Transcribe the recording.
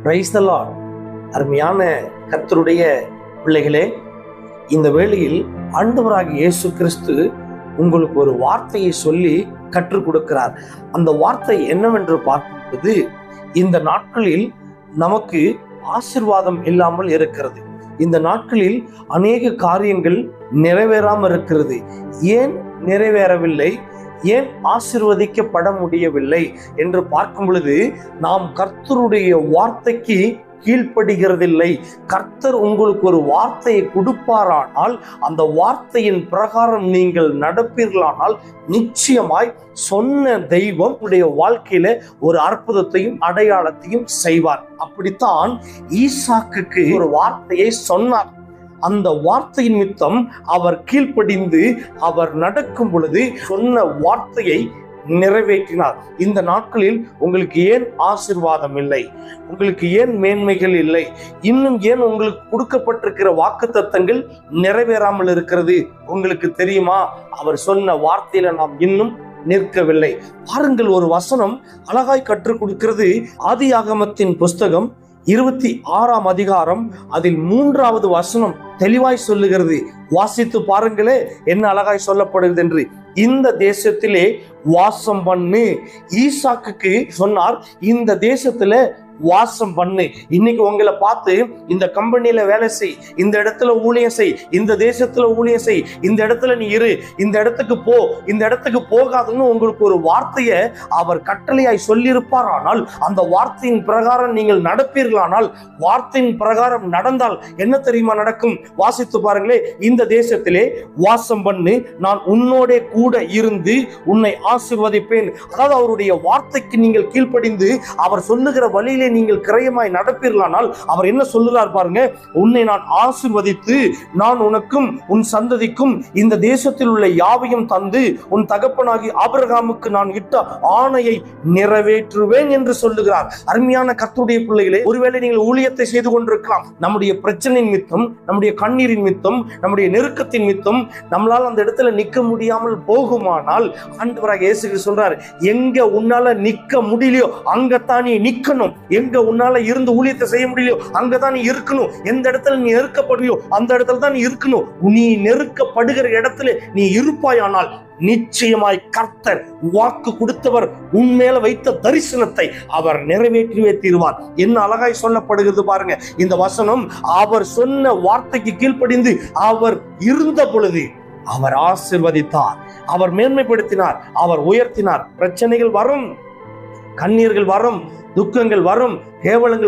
Praise the Lord. அருமையான கர்த்தருடைய பிள்ளைகளே, இந்த வேளையில் ஆண்டவராகிய இயேசு கிறிஸ்து உங்களுக்கு ஒரு வார்த்தையை சொல்லி கற்றுக் கொடுக்கிறார். அந்த வார்த்தை என்னவென்று பார்க்கும்போது, இந்த நாட்களில் நமக்கு ஆசீர்வாதம் இல்லாமல் இருக்கிறது. இந்த நாட்களில் அநேக காரியங்கள் நிறைவேறாமல் இருக்கிறது. ஏன் நிறைவேறவில்லை, ஏன் ஆசீர்வதிக்கப்பட முடியவில்லை என்று பார்க்கும் பொழுது, நாம் கர்த்தருடைய வார்த்தைக்கு கீழ்ப்படுகிறதில்லை. கர்த்தர் உங்களுக்கு ஒரு வார்த்தையை கொடுப்பாரானால், அந்த வார்த்தையின் பிரகாரம் நீங்கள் நடப்பீர்களானால், நிச்சயமாய் சொன்ன தெய்வம் உடைய வாழ்க்கையில ஒரு அற்புதத்தையும் அடையாளத்தையும் செய்வார். அப்படித்தான் ஈசாக்குக்கு ஒரு வார்த்தையை சொன்னார். அந்த வார்த்தையின் நிமித்தம் அவர் கீழ்ப்படிந்து அவர் நடக்கும் பொழுது சொன்ன வார்த்தையை நிறைவேற்றினார். இந்த நாட்களில் உங்களுக்கு ஏன் ஆசீர்வாதம் இல்லை, உங்களுக்கு ஏன் மேன்மைகள் இல்லை, இன்னும் ஏன் உங்களுக்கு கொடுக்கப்பட்டிருக்கிற வாக்குத்தத்தங்கள் நிறைவேறாமல் இருக்கிறது உங்களுக்கு தெரியுமா? அவர் சொன்ன வார்த்தையில நாம் இன்னும் நிற்கவில்லை. பாருங்கள், ஒரு வசனம் அழகாய் கற்றுக் கொடுக்கிறது. ஆதியாகமத்தின் புஸ்தகம் 26ஆம் அதிகாரம் அதில் 3வது வசனம் தெளிவாய் சொல்லுகிறது. வாசித்து பாருங்களே, என்ன அழகாய் சொல்லப்படுகிறது என்று. இந்த தேசத்திலே வாசம் பண்ணு. ஈசாக்குக்கு சொன்னார், இந்த தேசத்துல வாசம் பண்ணு. இன்னைக்கு உங்களை பார்த்து இந்த கம்பெனியில வேலை செய், இந்த இடத்துல ஊழியம் செய், இந்த தேசத்துல ஊழியம் செய், இந்த இடத்துல நீ இரு, இந்த இடத்துக்கு போ, இந்த இடத்துக்கு போகாதுன்னு உங்களுக்கு ஒரு வார்த்தையை அவர் கட்டளையாய் சொல்லியிருப்பார். ஆனால் அந்த வார்த்தையின் பிரகாரம் நீங்கள் நடப்பீர்களானால், வார்த்தையின் பிரகாரம் நடந்தால் என்ன தெரியுமா நடக்கும்? வாசித்து பாருங்களே. இந்த தேசத்திலே வாசம் பண்ணு, நான் உன்னோட கூட இருந்து உன்னை ஆசீர்வதிப்பேன். அதாவது அவருடைய வார்த்தைக்கு நீங்கள் கீழ்ப்படிந்து அவர் சொல்லுகிற வழியிலே நீங்கள் கிரயமாய் நடப்பீர்களானால், அவர் என்ன சொல்லுகிறார் பாருங்க. உன்னை நான் ஆசீர்வதித்து, நான் உனக்கும் உன் சந்ததிக்கும் இந்த தேசத்தில் உள்ள யாவையும் தந்து, உன் தகப்பனாகி ஆபிரகாமுக்கு நான் இட்ட ஆணையை நிறைவேற்றுவேன் என்று சொல்லுகிறார். அருமையான கர்த்தருடைய பிள்ளைகளே, ஒருவேளை நீங்கள் ஊழியத்தை செய்து கொண்டிருக்கலாம். நம்முடைய பிரச்சனை நிமித்தம், நம்முடைய கண்ணீரின் நிமித்தம், நம்முடைய நெருக்கத்தின் நிமித்தம் நம்மளால் அந்த இடத்துல நிற்க முடியாமல் போகுமானால், ஆண்டவராக இயேசு கிறிஸ்து சொல்றார், எங்க உன்னால நிற்க முடியலையோ அங்கத்தான் நீ நிற்கணும். எங்க உன்னால இருந்து ஊழியத்தை செய்ய முடியலையோ அங்கதான் நீ இருக்கணும். எந்த இடத்துல நீ நெருக்கப்படுறியோ அந்த இடத்துல தான் நீ இருக்கணும். நீ நெருக்கப்படுகிற இடத்துல நீ இருப்பாயானால், நிச்சயமாய் கர்த்தர் வாக்கு கொடுத்தவர் உன் மேல வைத்த தரிசனத்தை அவர் நிறைவேற்றிவே தீர்வார். என்ன அழகாய் சொல்லப்படுகிறது பாருங்க இந்த வசனம். அவர் சொன்ன வார்த்தைக்கு கீழ்ப்படிந்து அவர் இருந்த பொழுது அவர் ஆசீர்வதித்தார், அவர் மேன்மைப்படுத்தினார், அவர் உயர்த்தினார். பிரச்சனைகள் வரும், கண்ணீர்கள் வரும், துக்கங்கள் வரும், கேவலங்கள்